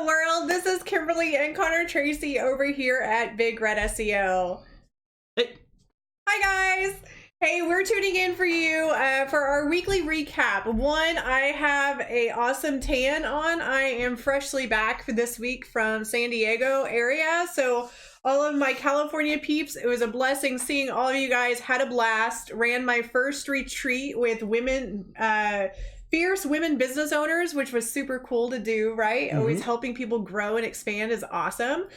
world? This is Kimberly and Connor Tracy over here at Big Red SEO. Hey. Hi, guys. Hey, we're tuning in for you for our weekly recap. One, I have a awesome tan on. I am freshly back for this week from San Diego area. So all of my California peeps, it was a blessing seeing all of you guys. Had a blast. Ran my first retreat with women, fierce women business owners, which was super cool to do, right? Mm-hmm. Always helping people grow and expand is awesome.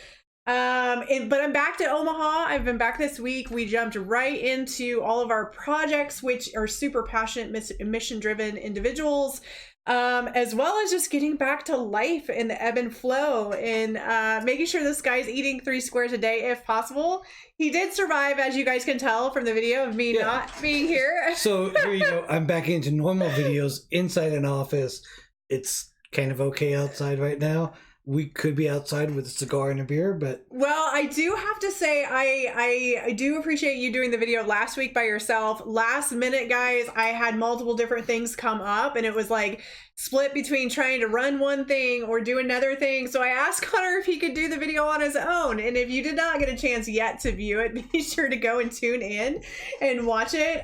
But I'm back to Omaha. I've been back this week. We jumped right into all of our projects, which are super passionate, mission-driven individuals, as well as just getting back to life and the ebb and flow and making sure this guy's eating 3 squares a day if possible. He did survive, as you guys can tell from the video of me not being here. So here you go. I'm back into normal videos inside an office. It's kind of okay outside right now. We could be outside with a cigar and a beer, but... Well, I do have to say, I do appreciate you doing the video last week by yourself. Last minute, guys, I had multiple different things come up, and it was like split between trying to run one thing or do another thing. So I asked Connor if he could do the video on his own. And if you did not get a chance yet to view it, be sure to go and tune in and watch it.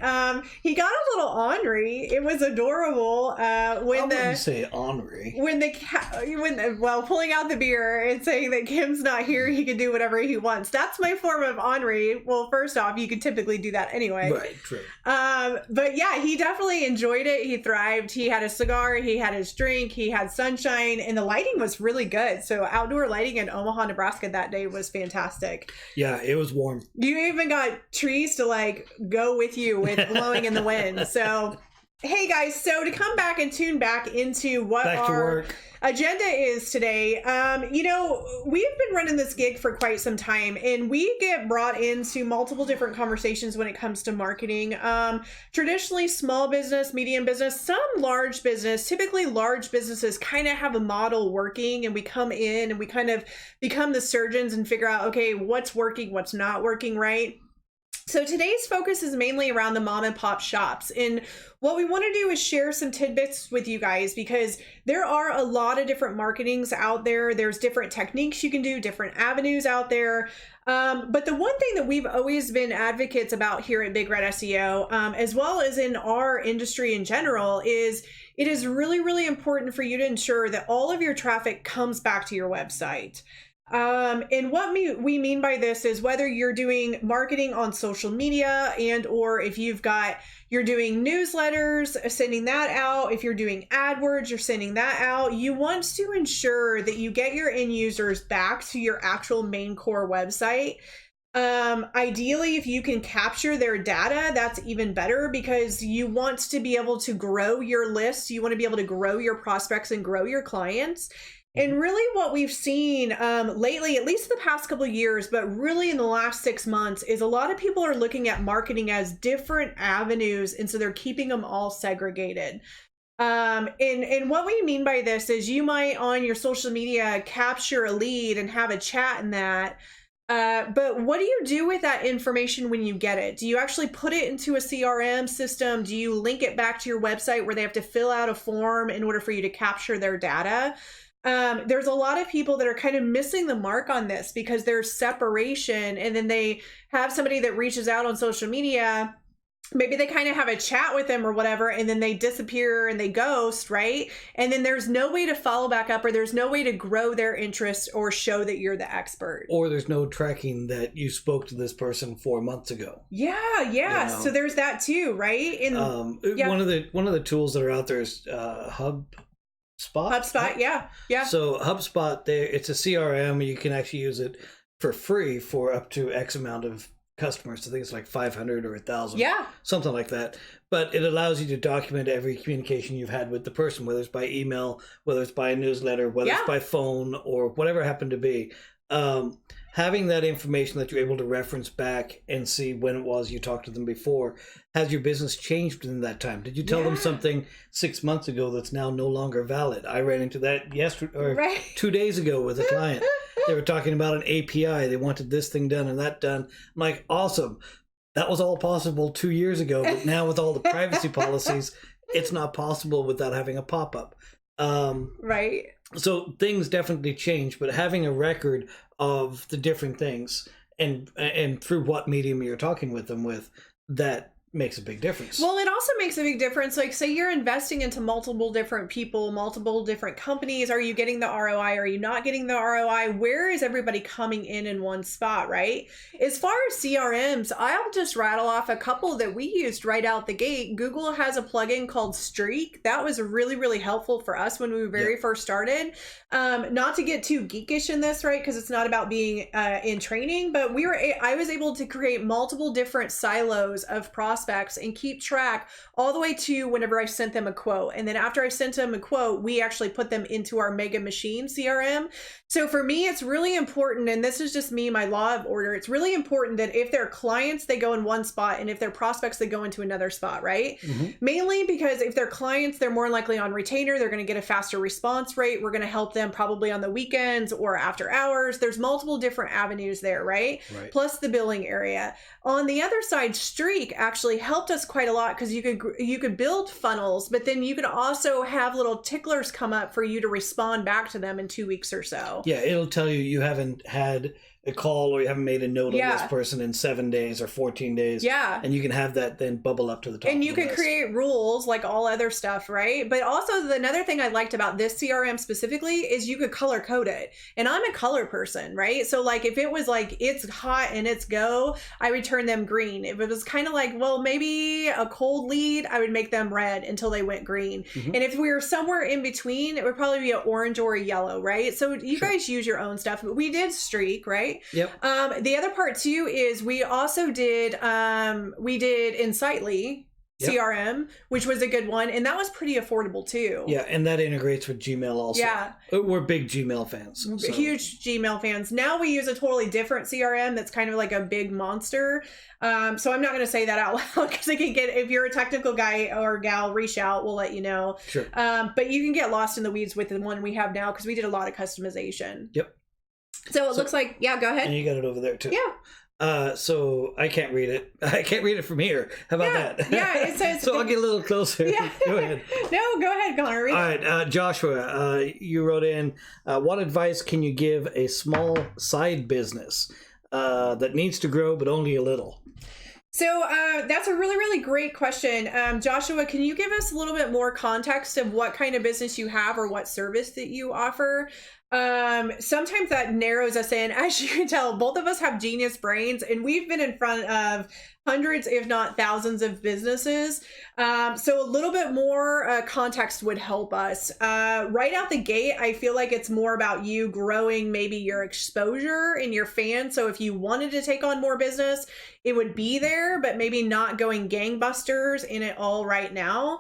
He got a little ornery. It was adorable. I wouldn't say ornery. Well, pulling out the beer and saying that Kim's not here, he can do whatever he wants. That's my form of ornery. Well, first off, you could typically do that anyway. Right, true. But yeah, he definitely enjoyed it. He thrived. He had a cigar. He had his drink. He had sunshine, and the lighting was really good. So outdoor lighting in Omaha, Nebraska that day was fantastic. Yeah, it was warm. You even got trees to like go with you with blowing in the wind. So hey guys, so to come back and tune back into what our agenda is today, we've been running this gig for quite some time, and we get brought into multiple different conversations when it comes to marketing. Traditionally, small business, medium business, some large business. Typically, large businesses kind of have a model working, and we come in and we kind of become the surgeons and figure out, okay, what's working, what's not working, right? So today's focus is mainly around the mom and pop shops. And what we want to do is share some tidbits with you guys, because there are a lot of different marketings out there. There's different techniques you can do, different avenues out there. But the one thing that we've always been advocates about here at Big Red SEO, as well as in our industry in general, is it is really, really important for you to ensure that all of your traffic comes back to your website. And what we mean by this is whether you're doing marketing on social media and or if you're doing newsletters, sending that out. If you're doing AdWords, you're sending that out. You want to ensure that you get your end users back to your actual main core website. Ideally, if you can capture their data, that's even better, because you want to be able to grow your list. You want to be able to grow your prospects and grow your clients. And really what we've seen lately, at least the past couple of years, but really in the last 6 months, is a lot of people are looking at marketing as different avenues. And so they're keeping them all segregated. And what we mean by this is you might on your social media capture a lead and have a chat in that. But what do you do with that information when you get it? Do you actually put it into a CRM system? Do you link it back to your website where they have to fill out a form in order for you to capture their data? There's a lot of people that are kind of missing the mark on this because there's separation, and then they have somebody that reaches out on social media. Maybe they kind of have a chat with them or whatever, and then they disappear and they ghost, right? And then there's no way to follow back up, or there's no way to grow their interest or show that you're the expert. Or there's no tracking that you spoke to this person 4 months ago. Yeah. You know? So there's that too, right? And one of the tools that are out there is HubSpot, yeah. So HubSpot, it's a CRM. You can actually use it for free for up to X amount of customers. I think it's like 500 or 1,000. Yeah. Something like that. But it allows you to document every communication you've had with the person, whether it's by email, whether it's by a newsletter, whether it's by phone, or whatever it happened to be. Having that information that you're able to reference back and see when it was you talked to them before. Has your business changed within that time? Did you tell them something 6 months ago that's now no longer valid? I ran into that yesterday or 2 days ago with a client. They were talking about an API. They wanted this thing done and that done. I'm like, awesome. That was all possible 2 years ago, but now with all the privacy policies, it's not possible without having a pop-up. Right. So things definitely change, but having a record of the different things and through what medium you're talking with them with, that makes a big difference. Well, it also makes a big difference. Like, say you're investing into multiple different people, multiple different companies. Are you getting the ROI? Are you not getting the ROI? Where is everybody coming in one spot, right? As far as CRMs, I'll just rattle off a couple that we used right out the gate. Google has a plugin called Streak. That was really, really helpful for us when we very first started. Not to get too geekish in this, right? Because it's not about being in training, but I was able to create multiple different silos of prospects and keep track all the way to whenever I sent them a quote. And then after I sent them a quote, we actually put them into our Mega Machine CRM. So for me, it's really important, and this is just me, my law of order. It's really important that if they're clients, they go in one spot, and if they're prospects, they go into another spot, right? Mainly because if they're clients, they're more likely on retainer. They're going to get a faster response rate. We're going to help them probably on the weekends or after hours. There's multiple different avenues there, right? Plus the billing area. On the other side, Streak actually helped us quite a lot because you could build funnels, but then you could also have little ticklers come up for you to respond back to them in 2 weeks or so. Yeah, it'll tell you haven't had a call or you haven't made a note on this person in 7 days or 14 days. Yeah. And you can have that then bubble up to the top. And you could create rules like all other stuff, right? But also another thing I liked about this CRM specifically is you could color code it. And I'm a color person, right? So like if it was like it's hot and it's go, I would turn them green. If it was kind of like, well, maybe a cold lead, I would make them red until they went green. And if we were somewhere in between, it would probably be an orange or a yellow, right? So you guys use your own stuff, but we did Streak, right? Yep. The other part too is we also did Insightly CRM, which was a good one, and that was pretty affordable too. Yeah, and that integrates with Gmail also. Yeah, we're big Gmail fans. So. Huge Gmail fans. Now we use a totally different CRM that's kind of like a big monster. So I'm not going to say that out loud because it can get, if you're a technical guy or gal, reach out. We'll let you know. Sure. But you can get lost in the weeds with the one we have now because we did a lot of customization. Yep. So it looks like, go ahead. And you got it over there too. Yeah. So I can't read it. I can't read it from here. How about that? Yeah, it says. So I'll get a little closer. Yeah. Go ahead. No, go ahead, Connor. Read All right, Joshua, you wrote in, what advice can you give a small side business that needs to grow but only a little? So that's a really, really great question. Joshua, can you give us a little bit more context of what kind of business you have or what service that you offer? Sometimes that narrows us in. As you can tell, both of us have genius brains, and we've been in front of hundreds, if not thousands of businesses. So a little bit more context would help us. Right out the gate, I feel like it's more about you growing maybe your exposure and your fans. So if you wanted to take on more business, it would be there, but maybe not going gangbusters in it all right now.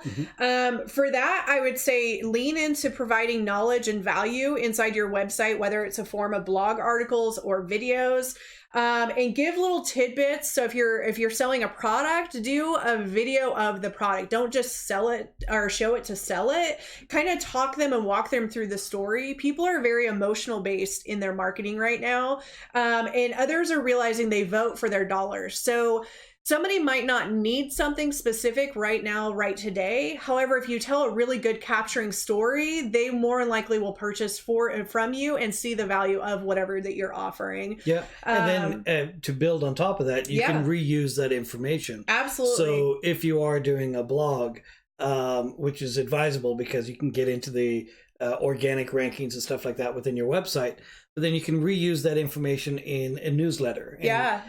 For that, I would say lean into providing knowledge and value inside your website, whether it's a form of blog articles or videos. And give little tidbits. So if you're selling a product, do a video of the product. Don't just sell it or show it to sell it. Kind of talk them and walk them through the story. People are very emotional based in their marketing right now. And others are realizing they vote for their dollars. So somebody might not need something specific right now, right today. However, if you tell a really good capturing story, they more than likely will purchase from you and see the value of whatever that you're offering. Yeah. And then to build on top of that, you can reuse that information. Absolutely. So if you are doing a blog, which is advisable because you can get into the organic rankings and stuff like that within your website, but then you can reuse that information in a newsletter. And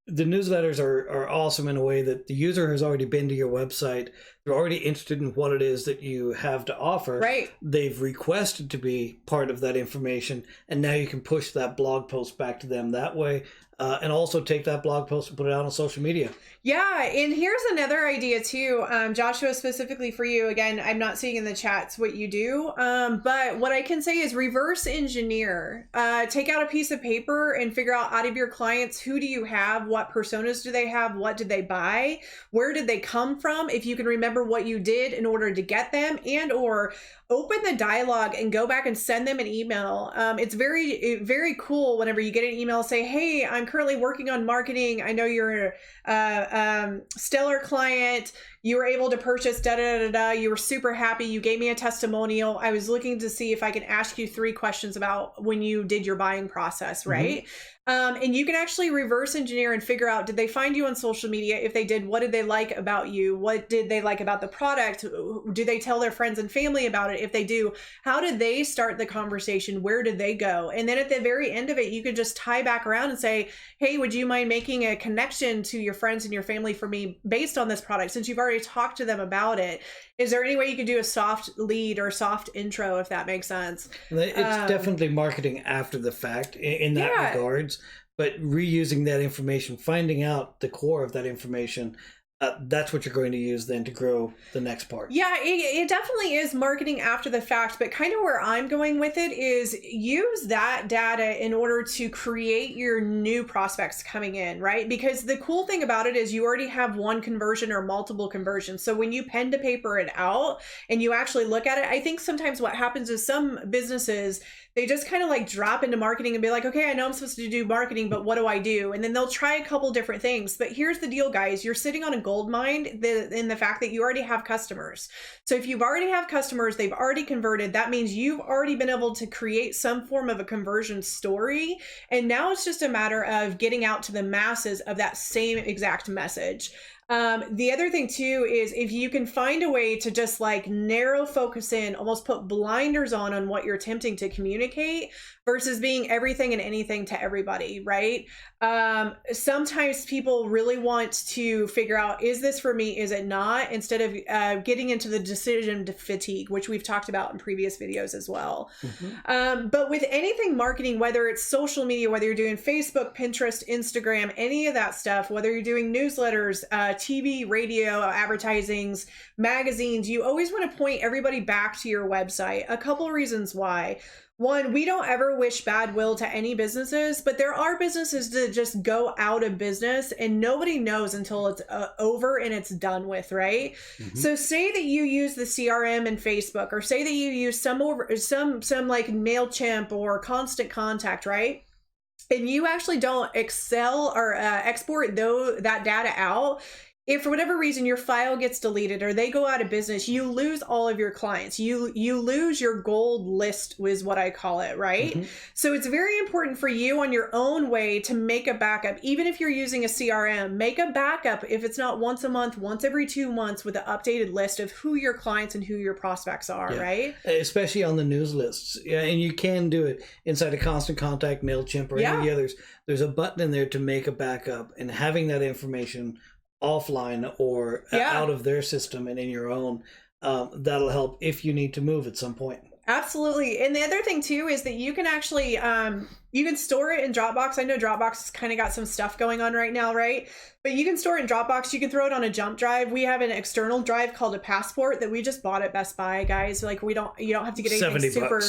the newsletters are awesome in a way that the user has already been to your website. They're already interested in what it is that you have to offer. Right. They've requested to be part of that information, and now you can push that blog post back to them that way. And also take that blog post and put it out on social media. Yeah, and here's another idea too, Joshua, specifically for you. Again, I'm not seeing in the chats what you do, but what I can say is reverse engineer. Take out a piece of paper and figure out of your clients, who do you have, what personas do they have, what did they buy, where did they come from? If you can remember remember what you did in order to get them, and or open the dialogue and go back and send them an email. It's very cool whenever you get an email, say, hey, I'm currently working on marketing. I know you're a stellar client. You were able to purchase da-da-da-da. You were super happy. You gave me a testimonial. I was looking to see if I can ask you 3 questions about when you did your buying process, right? And you can actually reverse engineer and figure out, did they find you on social media? If they did, what did they like about you? What did they like about the product? Do they tell their friends and family about it? If they do, how did they start the conversation? Where did they go? And then at the very end of it, you could just tie back around and say, hey, would you mind making a connection to your friends and your family for me based on this product? Since you've already talked to them about it, is there any way you could do a soft lead or soft intro, if that makes sense? It's definitely marketing after the fact in that regards, but reusing that information, finding out the core of that information, that's what you're going to use then to grow the next part. Yeah, it definitely is marketing after the fact, but kind of where I'm going with it is use that data in order to create your new prospects coming in, right? Because the cool thing about it is you already have one conversion or multiple conversions. So when you pen to paper it out and you actually look at it, I think sometimes what happens is some businesses, they just kind of like drop into marketing and be like, okay, I know I'm supposed to do marketing, but what do I do? And then they'll try a couple different things. But here's the deal, guys. You're sitting on a gold mine in the fact that you already have customers. So if you've already have customers, they've already converted, that means you've already been able to create some form of a conversion story. And now it's just a matter of getting out to the masses of that same exact message. The other thing too is if you can find a way to just like narrow focus in, almost put blinders on what you're attempting to communicate versus being everything and anything to everybody, right? Sometimes people really want to figure out, is this for me? Is it not? Instead of getting into the decision fatigue, which we've talked about in previous videos as well. But with anything marketing, whether it's social media, whether you're doing Facebook, Pinterest, Instagram, any of that stuff, whether you're doing newsletters, TV, radio, advertisings, magazines, you always want to point everybody back to your website. A couple reasons why. One, we don't ever wish bad will to any businesses, but there are businesses that just go out of business and nobody knows until it's over and it's done with, right? So say that you use the CRM in Facebook, or say that you use some like MailChimp or Constant Contact, right? And you actually don't Excel or export that data out. If for whatever reason your file gets deleted or they go out of business, you lose all of your clients. You lose your gold list is what I call it, right? So it's very important for you on your own way to make a backup. Even if you're using a CRM, make a backup if it's not once a month, once every 2 months, with an updated list of who your clients and who your prospects are, right? Especially on the news lists. Yeah, and you can do it inside a Constant Contact, MailChimp, or any of the others. There's a button in there to make a backup, and having that information offline or out of their system and in your own, that'll help if you need to move at some point. Absolutely. And the other thing too is that you can actually you can store it in Dropbox. I know Dropbox has kind of got some stuff going on right now, right? But you can store it in Dropbox. You can throw it on a jump drive. We have an external drive called a Passport that we just bought at Best Buy, guys. Like you don't have to get anything super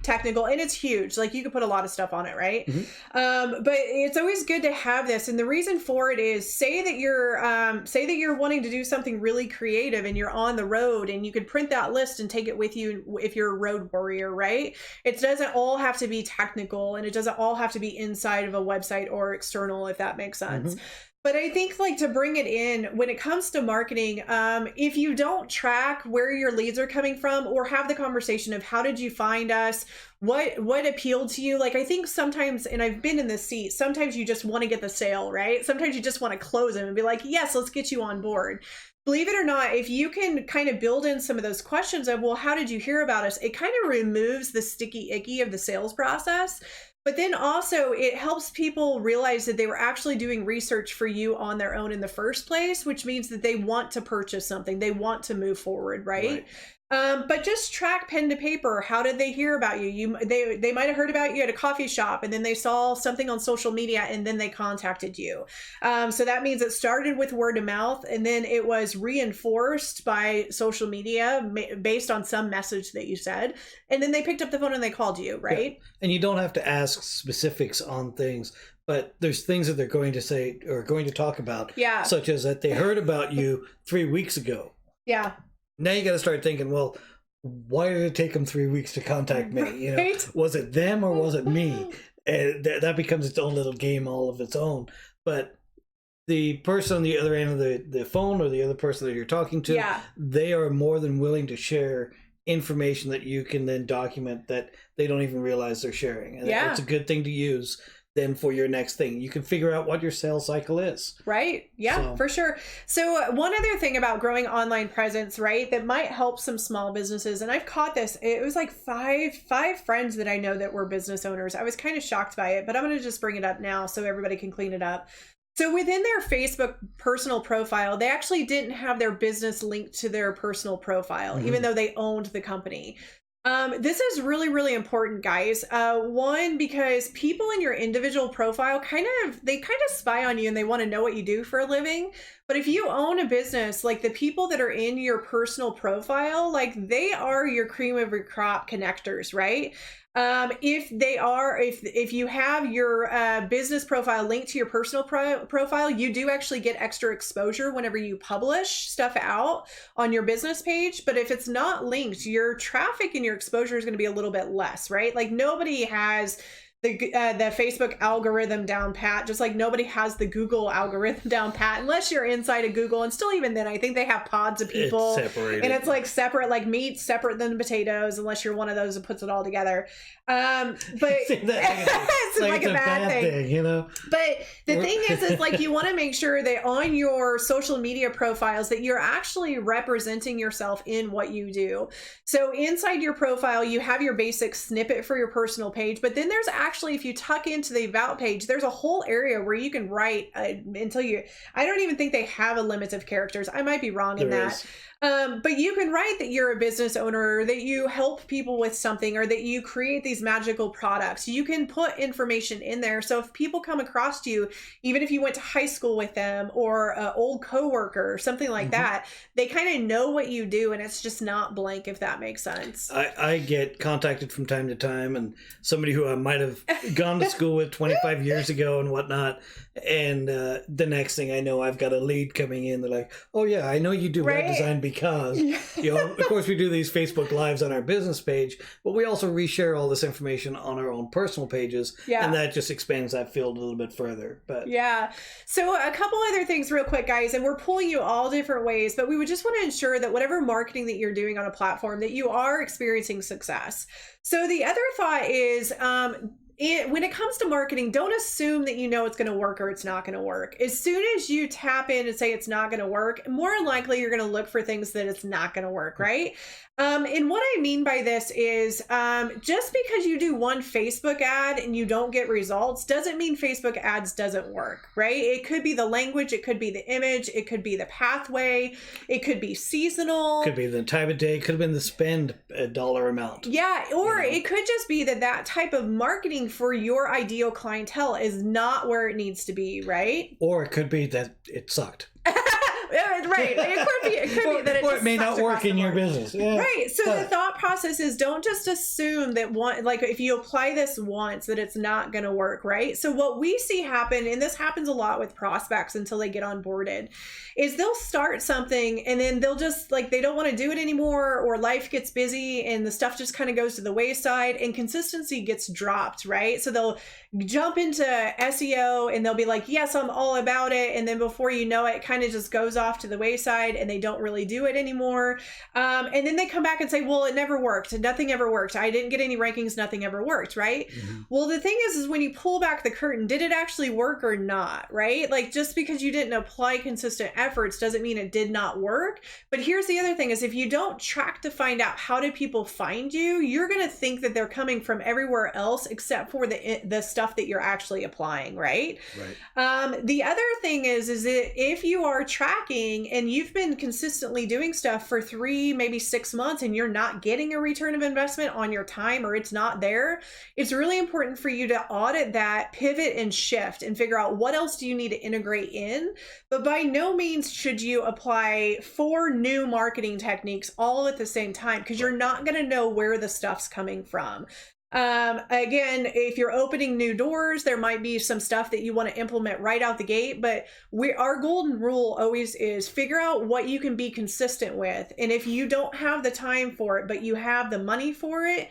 technical, and it's huge. Like you could put a lot of stuff on it, right? But it's always good to have this, and the reason for it is, say that you're wanting to do something really creative and you're on the road, and you could print that list and take it with you if you're a road warrior, right? It doesn't all have to be technical, and it doesn't all have to be inside of a website or external, if that makes sense. But I think, like, to bring it in, when it comes to marketing, if you don't track where your leads are coming from, or have the conversation of how did you find us, what appealed to you? Like, I think sometimes, and I've been in this seat, sometimes you just want to get the sale, right? Sometimes you just want to close them and be like, yes, let's get you on board. Believe it or not, if you can kind of build in some of those questions of, well, how did you hear about us? It kind of removes the sticky icky of the sales process. But then also it helps people realize that they were actually doing research for you on their own in the first place, which means that they want to purchase something. They want to move forward, right? But just track pen to paper. How did they hear about you? They might have heard about you at a coffee shop, and then they saw something on social media, and then they contacted you. So that means it started with word of mouth, and then it was reinforced by social media based on some message that you said. And then they picked up the phone and they called you, right? Yeah. And you don't have to ask specifics on things, but there's things that they're going to say or going to talk about, such as that they heard about you 3 weeks ago. Yeah. Now you got to start thinking, well, why did it take them 3 weeks to contact me? You know, was it them or was it me? And that becomes its own little game all of its own. But the person on the other end of the phone or the other person that you're talking to, they are more than willing to share information that you can then document that they don't even realize they're sharing. And it's a good thing to use then for your next thing. You can figure out what your sales cycle is. Right. Yeah, for sure. So one other thing about growing online presence, right, that might help some small businesses, and I've caught this, it was like five friends that I know that were business owners. I was kind of shocked by it, but I'm going to just bring it up now so everybody can clean it up. So within their Facebook personal profile, they actually didn't have their business linked to their personal profile, even though they owned the company. This is really, really important, guys. One, because people in your individual profile they kind of spy on you and they want to know what you do for a living. But if you own a business, like the people that are in your personal profile, like they are your cream of your crop connectors, right? If you have your business profile linked to your personal profile, you do actually get extra exposure whenever you publish stuff out on your business page. But if it's not linked, your traffic and your exposure is going to be a little bit less, right? Like nobody has the Facebook algorithm down pat, just like nobody has the Google algorithm down pat, unless you're inside of Google. And still, even then, I think they have pods of people, and it's like separate, like meat separate than potatoes, unless you're one of those that puts it all together. But it's like a bad thing, you know. But the thing is like you want to make sure that on your social media profiles that you're actually representing yourself in what you do. So inside your profile, you have your basic snippet for your personal page, but then there's actually, if you tuck into the about page, there's a whole area where you can write I don't even think they have a limit of characters. I might be wrong in that. But you can write that you're a business owner, or that you help people with something, or that you create these magical products. You can put information in there. So if people come across you, even if you went to high school with them or an old coworker or something like that, they kind of know what you do, and it's just not blank, if that makes sense. I get contacted from time to time, and somebody who I might have gone to school with 25 years ago and whatnot. And the next thing I know, I've got a lead coming in. They're like, oh yeah, I know you do web design because, you know, of course we do these Facebook Lives on our business page, but we also reshare all this information on our own personal pages. And that just expands that field a little bit further. But so a couple other things real quick, guys, and we're pulling you all different ways, but we would just want to ensure that whatever marketing that you're doing on a platform, that you are experiencing success. So the other thought is, when it comes to marketing, don't assume that you know it's going to work or it's not going to work. As soon as you tap in and say it's not going to work, more than likely you're going to look for things that it's not going to work, right? And what I mean by this is just because you do one Facebook ad and you don't get results doesn't mean Facebook ads doesn't work, right? It could be the language, it could be the image, it could be the pathway, it could be seasonal. Could be the time of day, could have been the spend dollar amount. Yeah, or it could just be that type of marketing for your ideal clientele is not where it needs to be, right? Or it could be that it sucked. Right. It could be that it may not work in your business. Yeah. Right. So the thought process is don't just assume that if you apply this once that it's not going to work, right? So what we see happen, and this happens a lot with prospects until they get onboarded, is they'll start something and then they'll just they don't want to do it anymore, or life gets busy and the stuff just kind of goes to the wayside and consistency gets dropped, right? So they'll jump into SEO and they'll be like, yes, I'm all about it. And then before you know it, kind of just goes off to the wayside and they don't really do it anymore. And then they come back and say, well, it never worked. Nothing ever worked. I didn't get any rankings. Nothing ever worked. Right. Well, the thing is when you pull back the curtain, did it actually work or not? Right. Like just because you didn't apply consistent efforts doesn't mean it did not work. But here's the other thing is if you don't track to find out how do people find you, you're going to think that they're coming from everywhere else except for the stuff that you're actually applying, right? The other thing is that if you are tracking and you've been consistently doing stuff for 3, maybe 6 months and you're not getting a return of investment on your time or it's not there, it's really important for you to audit that, pivot and shift and figure out what else do you need to integrate in. But by no means should you apply 4 new marketing techniques all at the same time because you're not going to know where the stuff's coming from. Again, if you're opening new doors, there might be some stuff that you want to implement right out the gate, but our golden rule always is figure out what you can be consistent with. And if you don't have the time for it, but you have the money for it,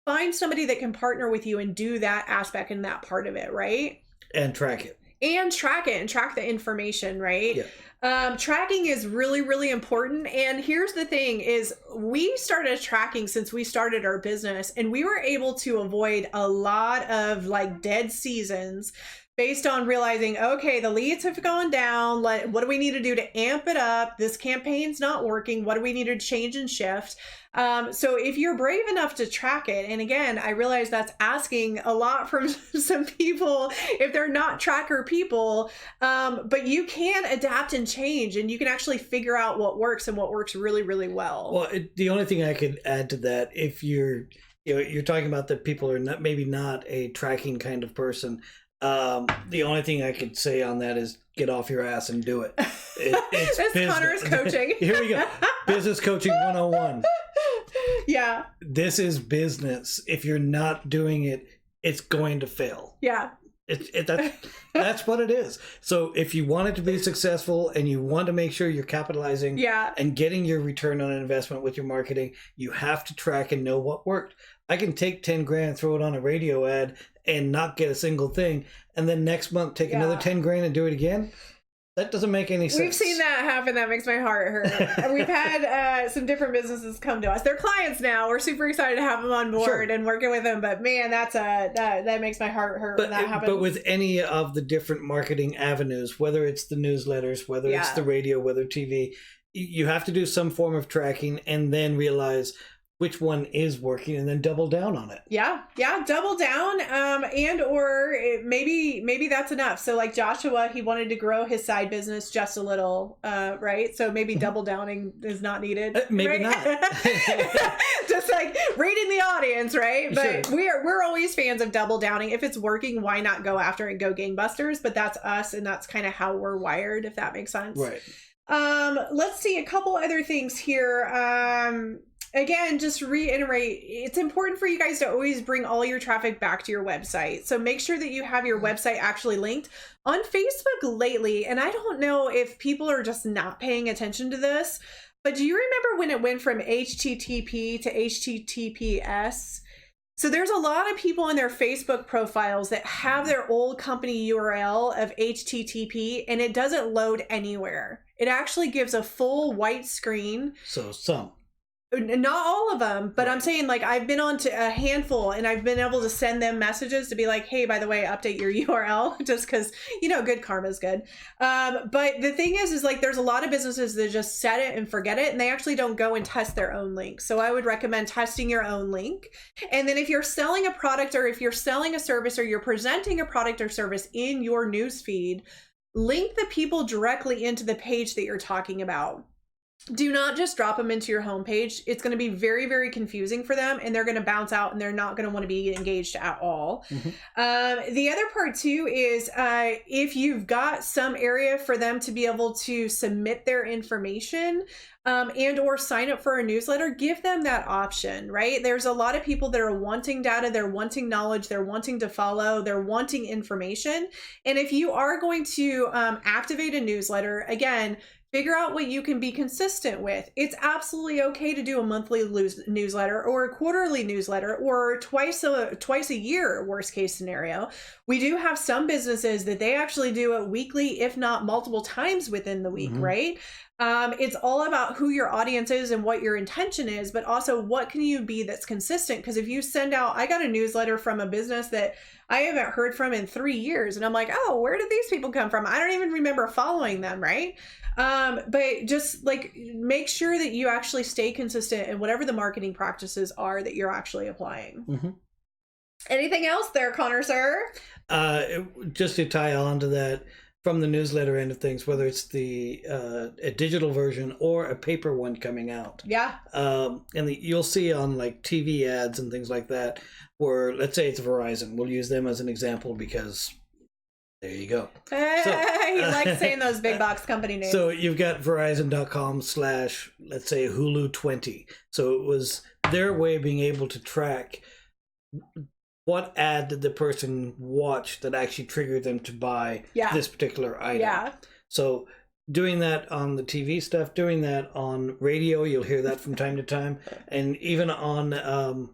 find somebody that can partner with you and do that aspect and that part of it, right? And track it. And track it and track the information, right? Yeah. Tracking is really, really important. And here's the thing is we started tracking since we started our business, and we were able to avoid a lot of like dead seasons based on realizing, okay, the leads have gone down. What do we need to do to amp it up? This campaign's not working. What do we need to change and shift? So if you're brave enough to track it, and again, I realize that's asking a lot from some people if they're not tracker people, but you can adapt and change, and you can actually figure out what works and what works really, really well. Well, the only thing I could add to that, if you're talking about that people are maybe not a tracking kind of person, the only thing I could say on that is get off your ass and do it. It's That's Connor's coaching. Here we go. Business coaching 101. Yeah. This is business. If you're not doing it, it's going to fail. Yeah. That's what it is. So if you want it to be successful and you want to make sure you're capitalizing and getting your return on investment with your marketing, you have to track and know what worked. I can take 10 grand, throw it on a radio ad and not get a single thing, and then next month take another 10 grand and do it again. That doesn't make any sense. We've seen that happen. That makes my heart hurt. We've had some different businesses come to us. They're clients now. We're super excited to have them on board and working with them. But man, that makes my heart hurt when that happens. But with any of the different marketing avenues, whether it's the newsletters, whether it's the radio, whether TV, you have to do some form of tracking and then realize which one is working and then double down on it. Yeah, double down. And or maybe that's enough. So like Joshua, he wanted to grow his side business just a little, right? So maybe double downing is not needed. Maybe not. Just like reading the audience, right? But we're always fans of double downing. If it's working, why not go after it and go gangbusters? But that's us, and that's kind of how we're wired, if that makes sense. Right. Let's see a couple other things here. Again, just reiterate, it's important for you guys to always bring all your traffic back to your website. So make sure that you have your website actually linked. On Facebook lately, and I don't know if people are just not paying attention to this, but do you remember when it went from HTTP to HTTPS? So there's a lot of people in their Facebook profiles that have their old company URL of HTTP, and it doesn't load anywhere. It actually gives a full white screen. So some. Not all of them, but I'm saying like I've been on to a handful, and I've been able to send them messages to be like, hey, by the way, update your URL, just because, good karma is good. But the thing is like there's a lot of businesses that just set it and forget it, and they actually don't go and test their own link. So I would recommend testing your own link. And then if you're selling a product, or if you're selling a service, or you're presenting a product or service in your newsfeed, link the people directly into the page that you're talking about. Do not just drop them into your homepage. It's going to be very, very confusing for them, and they're going to bounce out, and they're not going to want to be engaged at all. Mm-hmm. The other part too is if you've got some area for them to be able to submit their information and or sign up for a newsletter, give them that option, right? There's a lot of people that are wanting data, they're wanting knowledge, they're wanting to follow, they're wanting information. And if you are going to activate a newsletter, again, figure out what you can be consistent with. It's absolutely okay to do a monthly newsletter or a quarterly newsletter or twice a year, worst case scenario. We do have some businesses that they actually do it weekly, if not multiple times within the week, right? It's all about who your audience is and what your intention is, but also what can you be that's consistent? Because if you send out, I got a newsletter from a business that I haven't heard from in 3 years, and I'm like, oh, where did these people come from? I don't even remember following them, right? But just like make sure that you actually stay consistent in whatever the marketing practices are that you're actually applying. Mm-hmm. Anything else there, Connor, sir? Just to tie on to that, from the newsletter end of things, whether it's the a digital version or a paper one coming out. Yeah. You'll see on like TV ads and things like that, where let's say it's Verizon. We'll use them as an example because there you go. He likes saying those big box company names. So you've got Verizon.com/ let's say Hulu 20. So it was their way of being able to track what ad did the person watch that actually triggered them to buy this particular item. Yeah. So doing that on the TV stuff, doing that on radio, you'll hear that from time to time, and even on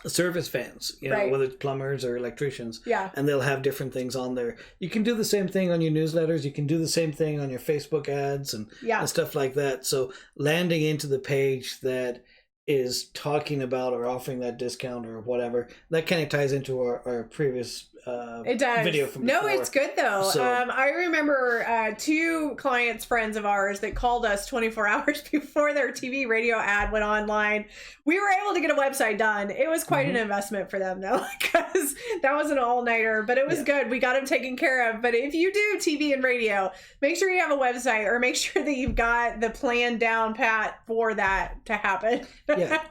service vans, you know, whether it's plumbers or electricians, and they'll have different things on there. You can do the same thing on your newsletters. You can do the same thing on your Facebook ads and stuff like that. So landing into the page that is talking about or offering that discount or whatever, that kind of ties into our previous it does. video from before. No, it's good though. So, I remember 2 clients, friends of ours, that called us 24 hours before their TV radio ad went online. We were able to get a website done. It was quite an investment for them though, because that was an all-nighter, but it was good. We got them taken care of. But if you do TV and radio, make sure you have a website, or make sure that you've got the plan down pat for that to happen.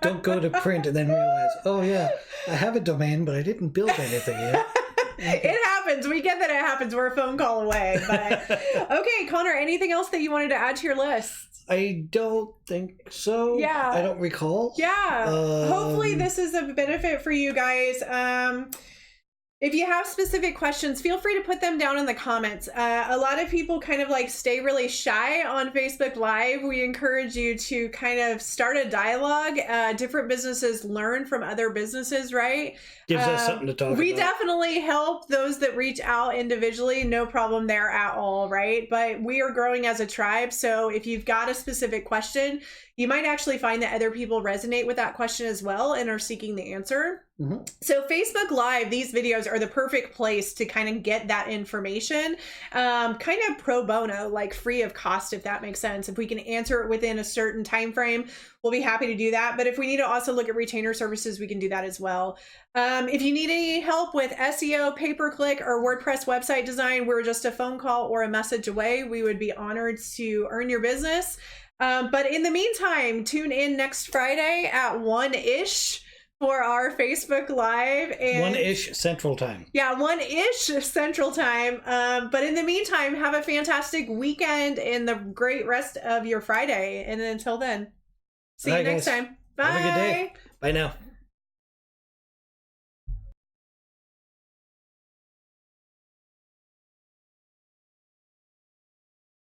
Don't go to print and then realize, oh yeah, I have a domain, but I didn't build anything yet. It happens. We get that it happens. We're a phone call away. But okay, Connor, anything else that you wanted to add to your list? I don't think so. Yeah. I don't recall. Yeah. Hopefully this is a benefit for you guys. If you have specific questions, feel free to put them down in the comments. A lot of people kind of like stay really shy on Facebook Live. We encourage you to kind of start a dialogue. Different businesses learn from other businesses, right? Gives us something to talk about. We definitely help those that reach out individually. No problem there at all, right? But we are growing as a tribe. So if you've got a specific question, you might actually find that other people resonate with that question as well and are seeking the answer. So Facebook Live, these videos are the perfect place to kind of get that information, kind of pro bono, like free of cost, if that makes sense. If we can answer it within a certain time frame, we'll be happy to do that. But if we need to also look at retainer services, we can do that as well. If you need any help with SEO, pay-per-click, or WordPress website design, we're just a phone call or a message away. We would be honored to earn your business. But in the meantime, tune in next Friday at 1-ish for our Facebook Live. And 1-ish Central Time. Yeah, 1-ish Central Time. But in the meantime, have a fantastic weekend and the great rest of your Friday. And until then, see you next time. Bye. Have a good day. Bye now.